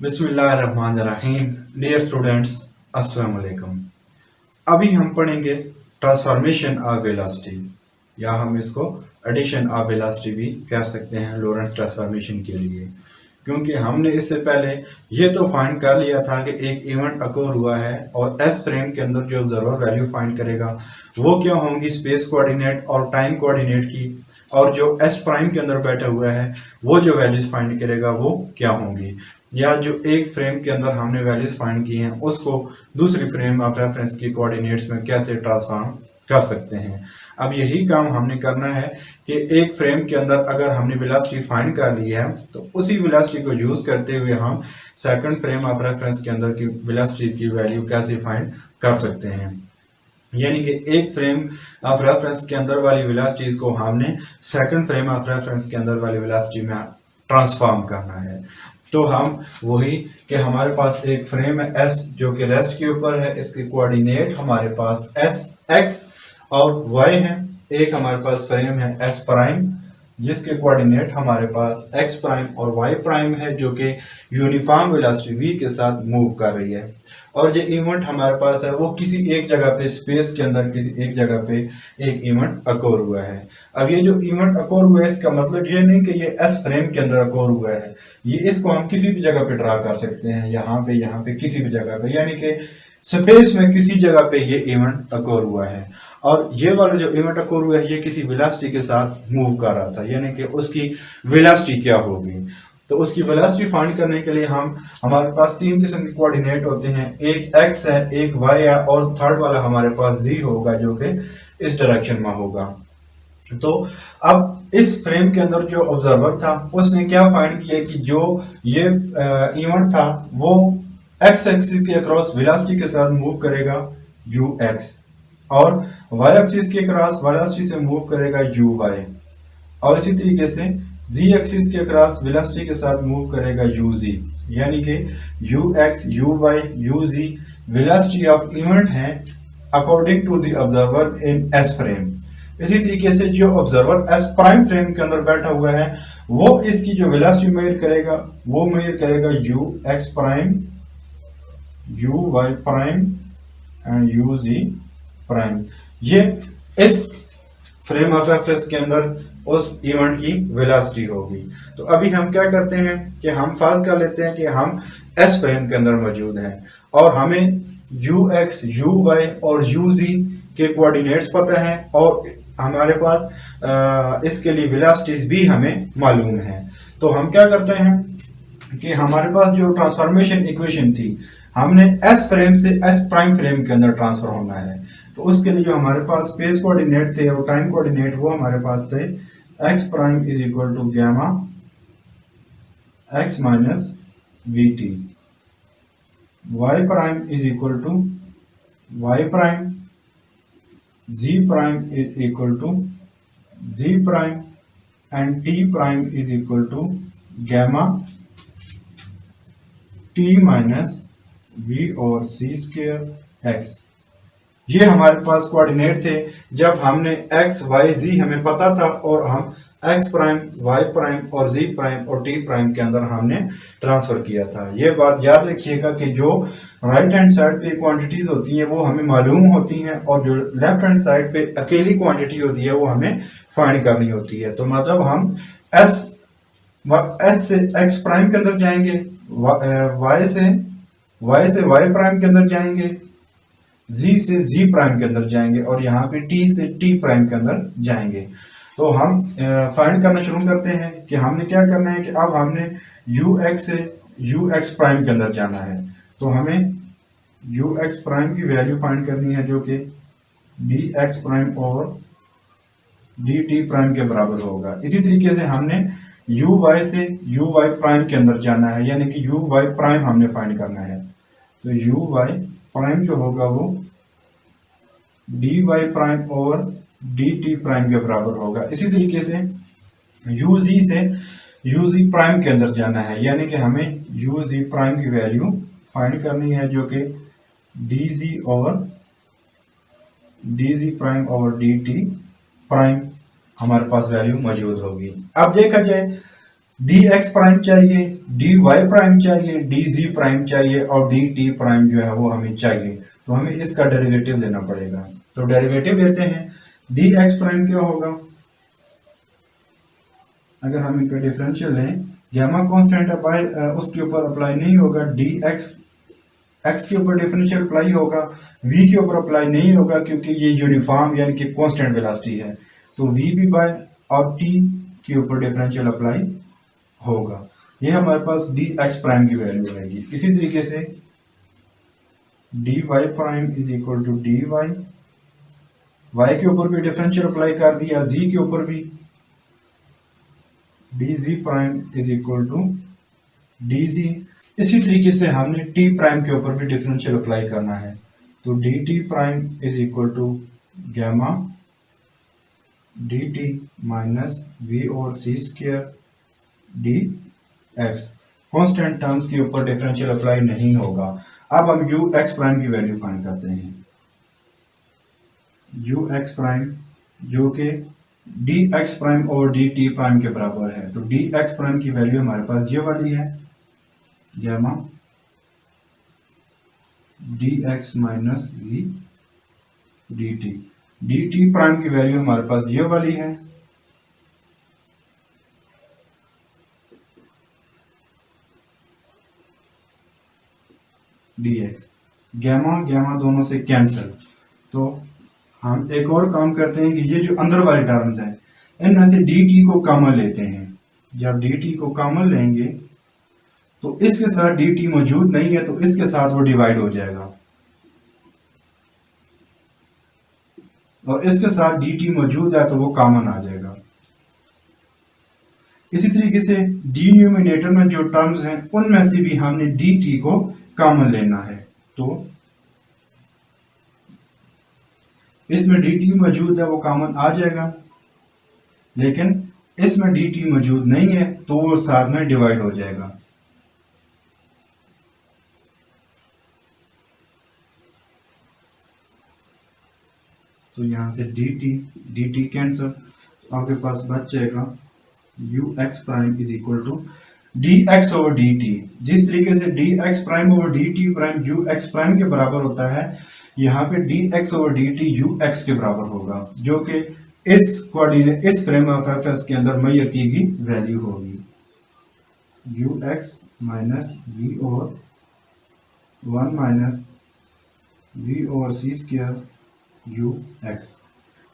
बिस्मिल्लाहिर्रहमानिर्रहीम। Dear students, अस्सलाम वालेकुम। अभी हम पढ़ेंगे ट्रांसफॉर्मेशन ऑफ वेलोसिटी, या हम इसको एडिशन ऑफ वेलोसिटी भी कह सकते हैं लॉरेंट्ज ट्रांसफॉर्मेशन के लिए, क्योंकि हमने इससे पहले ये तो फाइंड कर लिया था कि एक इवेंट अकोर हुआ है और एस फ्रेम के अंदर जो ऑब्जर्वर वैल्यू फाइंड करेगा वो क्या होंगी, स्पेस कोऑर्डिनेट और टाइम कोऑर्डिनेट की, और जो एस प्राइम के अंदर बैठा हुआ है वो जो वैल्यूज फाइंड करेगा वो क्या होंगी, या जो एक फ्रेम के अंदर हमने वैल्यूज फाइंड की हैं उसको दूसरी फ्रेम ऑफ रेफरेंस की कोऑर्डिनेट्स में कैसे ट्रांसफॉर्म कर सकते हैं। अब यही काम हमने करना है कि एक फ्रेम के अंदर अगर हमने वेलोसिटी फाइंड कर ली है तो उसी वेलोसिटी को यूज करते हुए हम सेकंड फ्रेम ऑफ रेफरेंस के अंदर की वेलोसिटीज की वैल्यू कैसे फाइंड कर सकते हैं। यानी कि एक फ्रेम ऑफ रेफरेंस के अंदर वाली वेलोसिटीज को हमने सेकंड फ्रेम ऑफ रेफरेंस के अंदर वाली वेलोसिटी में ट्रांसफॉर्म करना है। तो हम वही कि हमारे पास एक फ्रेम है एस जो कि रेस्ट के ऊपर है, इसके कोऑर्डिनेट हमारे पास एस एक्स और वाई है। एक हमारे पास फ्रेम है एस प्राइम जिसके कोऑर्डिनेट हमारे पास एक्स प्राइम और वाई प्राइम है, जो कि यूनिफॉर्म वेलोसिटी v के साथ मूव कर रही है। और जो इवेंट हमारे पास है वो किसी एक जगह पे स्पेस के अंदर किसी एक जगह पे एक इवेंट अकोर हुआ है। अब ये जो इवेंट अकोर हुआ है इसका मतलब ये नहीं कि ये एस फ्रेम के अंदर अकोर हुआ है, ये इसको हम किसी भी जगह पे ड्रा कर सकते हैं, यहाँ पे किसी भी जगह पे, यानी कि स्पेस में किसी जगह पे ये इवेंट अकोर हुआ है। और ये वाला जो इवेंट अकोर हुआ है ये किसी वेलोसिटी के साथ मूव कर रहा था, यानी कि उसकी वेलोसिटी क्या होगी। तो उसकी वेलोसिटी फाइंड करने के लिए हमारे पास तीन किस्म के कोऑर्डिनेट होते हैं, एक एक्स है, एक वाई है और थर्ड वाला हमारे पास जी होगा जो कि इस डायरेक्शन में होगा। तो अब इस फ्रेम के अंदर जो ऑब्जर्वर था उसने क्या फाइंड किया कि जो ये इवेंट था वो एक्स एक्सिस के अक्रॉस वेलोसिटी के साथ मूव करेगा यू एक्स, और वाई एक्सिस के क्रॉस वेलोसिटी से मूव करेगा यू वाई, और इसी तरीके से जी एक्सिस के क्रॉस वेलोसिटी के साथ मूव करेगा यू जी, यानी कि U X U Y U Z velocity of event है according to the observer in S frame. इसी तरीके से जो ऑब्जर्वर एस प्राइम फ्रेम के अंदर बैठा हुआ है वो इसकी जो वेलोसिटी मेजर करेगा वो मेजर करेगा U X prime U Y prime and U Z prime. ये इस फ्रेम ऑफ रेफरेंस के अंदर उस इवेंट की वेलोसिटी होगी। तो अभी हम क्या करते हैं कि हम फर्ज कर लेते हैं कि हम एस फ्रेम के अंदर मौजूद हैं और हमें यू एक्स यू वाई और यू जी के कोऑर्डिनेट्स पता है और हमारे पास इसके लिए वेलोसिटीज भी हमें मालूम है। तो हम क्या करते हैं कि हमारे पास जो ट्रांसफॉर्मेशन इक्वेशन थी हमने एस फ्रेम से एस प्राइम फ्रेम के अंदर ट्रांसफर होना है। तो उसके लिए जो हमारे पास स्पेस कोऑर्डिनेट थे और टाइम कोऑर्डिनेट वो हमारे पास थे X prime is equal to gamma X minus V T, Y prime is equal to Y prime, z prime is equal to z prime and t prime is equal to gamma t minus v और c square x। ये हमारे पास coordinate थे जब हमने x y z हमें पता था और हम x प्राइम y प्राइम और z प्राइम और t प्राइम के अंदर हमने ट्रांसफर किया था। ये बात याद रखिएगा कि जो राइट हैंड साइड पे क्वांटिटीज होती है वो हमें मालूम होती हैं और जो लेफ्ट हैंड साइड पे अकेली क्वांटिटी होती है वो हमें फाइंड करनी होती है। तो मतलब हम एस से एक्स प्राइम के अंदर जाएंगे, वाई से वाई प्राइम के अंदर जाएंगे, जी से जी प्राइम के अंदर जाएंगे और यहाँ पे टी से टी प्राइम के अंदर जाएंगे। तो हम फाइंड करना शुरू करते हैं कि हमने क्या करना है कि अब हमने यू एक्स से यू एक्स प्राइम के अंदर जाना है। तो हमें यू एक्स प्राइम की वैल्यू फाइंड करनी है जो कि डी एक्स प्राइम और डी टी प्राइम के बराबर होगा। इसी तरीके से हमने यू वाई से यू वाई प्राइम के अंदर जाना है, यानी कि यू वाई प्राइम हमने फाइंड करना है। तो यू वाई प्राइम जो होगा वो डी वाई प्राइम और डी टी प्राइम के बराबर होगा। इसी तरीके से यू जी से यू जी प्राइम के अंदर जाना है, यानी कि हमें यू जी प्राइम की वैल्यू फाइंड करनी है जो कि डी जी और डी जी प्राइम और डी टी प्राइम हमारे पास वैल्यू मौजूद होगी। अब देखा जाए डी एक्स प्राइम चाहिए, डी वाई प्राइम चाहिए, डी जी प्राइम चाहिए और डी टी प्राइम जो है वो हमें चाहिए। तो हमें इसका डेरिवेटिव लेना पड़ेगा। तो डेरिवेटिव लेते हैं। डी एक्स प्राइम क्या होगा, अगर हम इनका डिफरेंशियल लें, गामा कांस्टेंट उसके ऊपर अप्लाई नहीं होगा, डी एक्स एक्स के ऊपर डिफरेंशियल अप्लाई होगा, वी के ऊपर अप्लाई नहीं होगा क्योंकि ये यूनिफॉर्म यानी कि कांस्टेंट वेलोसिटी है। तो वी भी बाय और टी के ऊपर डिफरेंशियल अप्लाई होगा। ये हमारे पास डी एक्स प्राइम की वैल्यू आएगी। इसी तरीके से D Y prime is equal to D Y, Y के ऊपर भी डिफरेंशियल अप्लाई कर दिया, जी के ऊपर भी, D Z prime is equal to D Z. इसी तरीके से हमने टी प्राइम के ऊपर भी डिफरेंशियल अप्लाई करना है। तो D T prime is equal to gamma D T minus V और C square D X. Constant terms के ऊपर डिफरेंशियल अप्लाई नहीं होगा। अब हम यू एक्स प्राइम की वैल्यू फाइंड करते हैं। यू एक्स प्राइम जो कि डी एक्स प्राइम और डी टी प्राइम के बराबर है। तो डी एक्स प्राइम की वैल्यू हमारे पास ये वाली है, gamma D X minus V D T. D T prime की वैल्यू हमारे पास ये वाली है, डी एक्स। गैमा गैमा दोनों से कैंसिल। तो हम एक और काम करते हैं कि ये जो अंदर वाले टर्म्स हैं इनमें से डी टी को कॉमन लेते हैं। जब डी टी को कॉमन लेंगे तो इसके साथ डी टी मौजूद नहीं है तो इसके साथ वो डिवाइड हो जाएगा, और इसके साथ डी टी मौजूद है तो वो कॉमन आ जाएगा। इसी तरीके से डिनोमिनेटर में जो टर्म्स हैं उनमें से भी हमने डी टी को कॉमन लेना है। तो इसमें डी टी मौजूद है वो कॉमन आ जाएगा, लेकिन इसमें डी टी मौजूद नहीं है तो वो साथ में डिवाइड हो जाएगा। तो यहां से डी टी कैंसिल, आपके पास बच जाएगा U X prime is equal to D X over D T. जिस तरीके से D X prime over D T prime U X prime के बराबर होता है, यहाँ पे D X over D T U X के बराबर होगा, जो कि इस कोऑर्डिनेट इस फ्रेम ऑफ रेफरेंस के अंदर मेजर की गई वैल्यू होगी, U X minus V over 1 minus V over C square U X.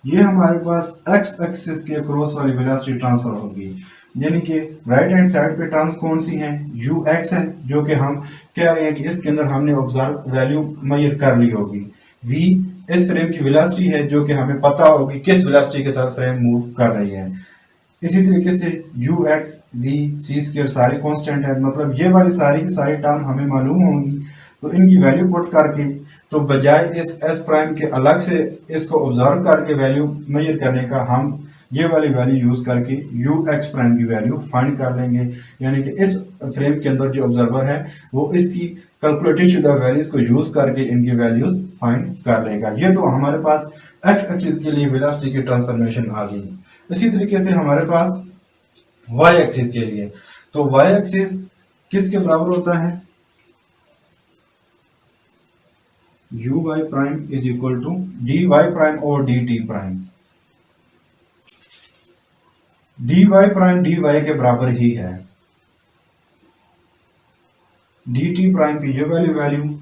ये हमारे पास एक्स एक्सिस के क्रॉस वाली वेलोसिटी ट्रांसफर होगी, यानी कि राइट हैंड साइड पे टर्म्स कौन सी हैं, यू एक्स है जो कि हम कह रहे हैं कि इसके अंदर हमने ऑब्जर्व वैल्यू मेजर कर ली होगी। वी इस फ्रेम की वेलोसिटी है जो कि हमें पता होगी किस वेलोसिटी के साथ फ्रेम मूव कर रही है। इसी तरीके से U X V C square सारे कांस्टेंट है, मतलब ये वाली सारी की सारी टर्म हमें मालूम होंगी। तो इनकी वैल्यू पुट करके, तो बजाय इस एस प्राइम के अलग से इसको ऑब्जर्व करके वैल्यू मेजर करने का, हम ये वाली वैल्यू यूज करके यू एक्स प्राइम की वैल्यू फाइंड कर लेंगे। यानी कि इस फ्रेम के अंदर जो ऑब्जर्वर है वो इसकी कैलकुलेटेड शुदा वैल्यूज को यूज करके इनकी वैल्यूज फाइंड कर लेगा। ये तो हमारे पास एक्स एक्सिस के लिए वेलोसिटी की ट्रांसफॉर्मेशन आ गई। इसी तरीके से हमारे पास वाई एक्सिस के लिए, तो वाई एक्सिस किसके बराबर होता है, U Y prime is equal to D Y prime और D T prime. D Y prime D Y के बराबर ही है, डी टी प्राइम की ये वैल्यू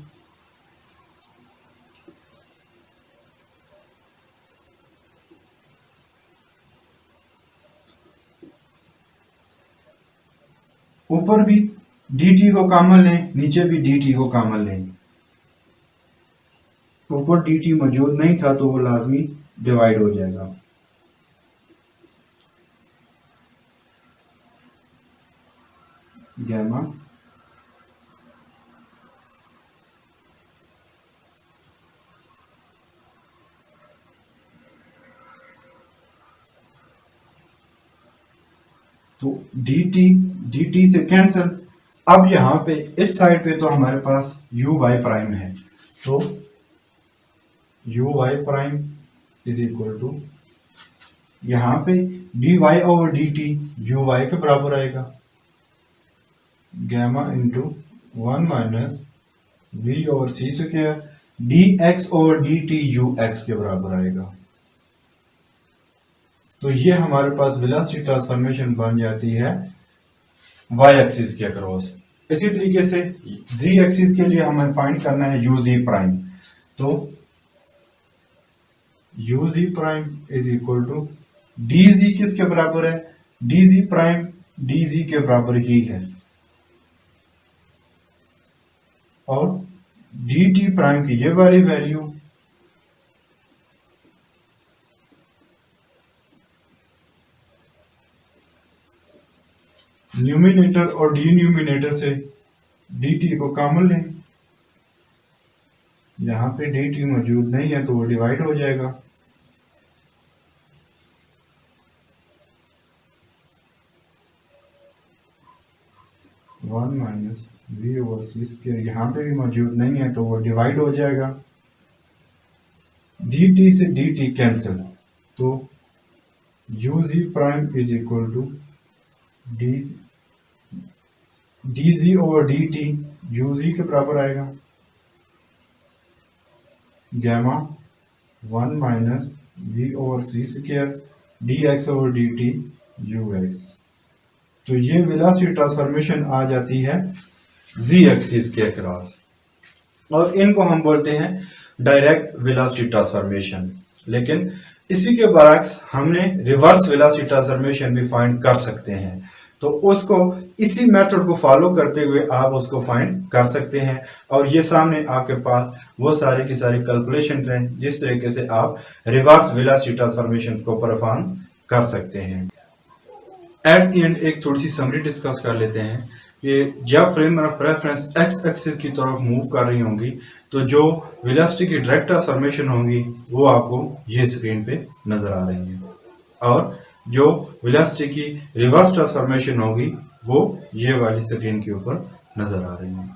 ऊपर भी डी टी को कॉमन लें, नीचे भी डी टी को कॉमन लें। ऊपर डी टी मौजूद नहीं था तो वो लाजमी डिवाइड हो जाएगा। गैमा तो डी टी से कैंसिल। अब यहां पे इस साइड पे तो हमारे पास यू वाई प्राइम है, तो U Y prime is equal to यहां पे D Y over D T U Y के बराबर आएगा, gamma into 1 minus V over C square D X over D T U X के बराबर आएगा। तो ये हमारे पास वेलोसिटी ट्रांसफॉर्मेशन बन जाती है वाई एक्सिस के अक्रॉस। इसी तरीके से जी एक्सिस के लिए हमें फाइंड करना है यू जी प्राइम। तो U Z prime is equal to D Z किसके बराबर है, D Z prime D Z के बराबर ही है, और डी टी प्राइम की ये वाली वैल्यू न्यूमिनेटर और डिन्यूमिनेटर से dt को कॉमन लें। यहां पे dt मौजूद नहीं है तो वो डिवाइड हो जाएगा। One minus V over C square यहां पे भी मौजूद नहीं है तो वो डिवाइड हो जाएगा। dt से dt कैंसिल, तो U Z prime is equal to D Z over D T U Z के बराबर आएगा। Gamma 1 minus V over C square D X over D T U X. तो ये वेलोसिटी ट्रांसफॉर्मेशन आ जाती है जी axis के across, और इनको हम बोलते हैं डायरेक्ट वेलोसिटी ट्रांसफॉर्मेशन। लेकिन इसी के बरक्स हमने रिवर्स वेलोसिटी ट्रांसफॉर्मेशन भी फाइंड कर सकते हैं, तो उसको इसी मेथड को फॉलो करते हुए आप उसको फाइंड कर सकते हैं। और ये सामने आपके पास वो सारी की सारी कैलकुलेशंस हैं जिस तरीके से आप रिवर्स वेलोसिटी ट्रांसफॉर्मेशन को परफॉर्म कर सकते हैं। एट द एंड एक थोड़ी सी समरी डिस्कस कर लेते हैं कि जब frame of reference x axis की तरफ मूव कर रही होंगी तो जो वेलोसिटी की डायरेक्ट ट्रांसफॉर्मेशन होंगी वो आपको ये स्क्रीन पे नजर आ रही है, और जो वेलोसिटी की रिवर्स ट्रांसफॉर्मेशन होगी वो ये वाली स्क्रीन के ऊपर नजर आ रही है।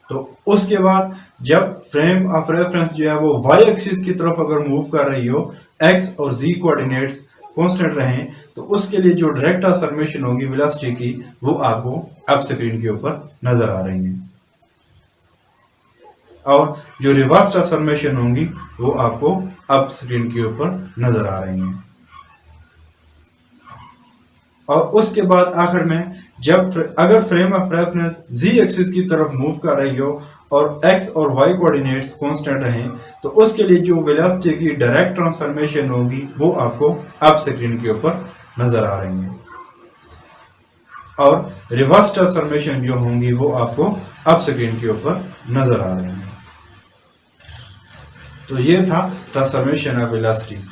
तो उसके बाद जब फ्रेम ऑफ रेफरेंस जो है वो वाई एक्सिस की तरफ अगर मूव कर रही हो, एक्स और जी कोऑर्डिनेट्स कांस्टेंट रहें, तो उसके लिए जो डायरेक्ट ट्रांसफॉर्मेशन होगी वेलोसिटी की वो आपको अब स्क्रीन के ऊपर नजर आ रही है, और जो रिवर्स ट्रांसफॉर्मेशन होंगी वो आपको अब स्क्रीन के ऊपर नजर आ रही हैं। और उसके बाद आखिर में जब अगर frame of reference Z axis की तरफ मूव कर रही हो और एक्स और वाई कोऑर्डिनेट्स कांस्टेंट रहें, तो उसके लिए जो वेलोसिटी की डायरेक्ट ट्रांसफॉर्मेशन होगी वो आपको अब स्क्रीन के ऊपर नजर आ रही है, और रिवर्स ट्रांसफॉर्मेशन जो होंगी वो आपको अब स्क्रीन के ऊपर नजर आ रही है। तो ये था ट्रांसफॉर्मेशन ऑफ वेलोसिटी।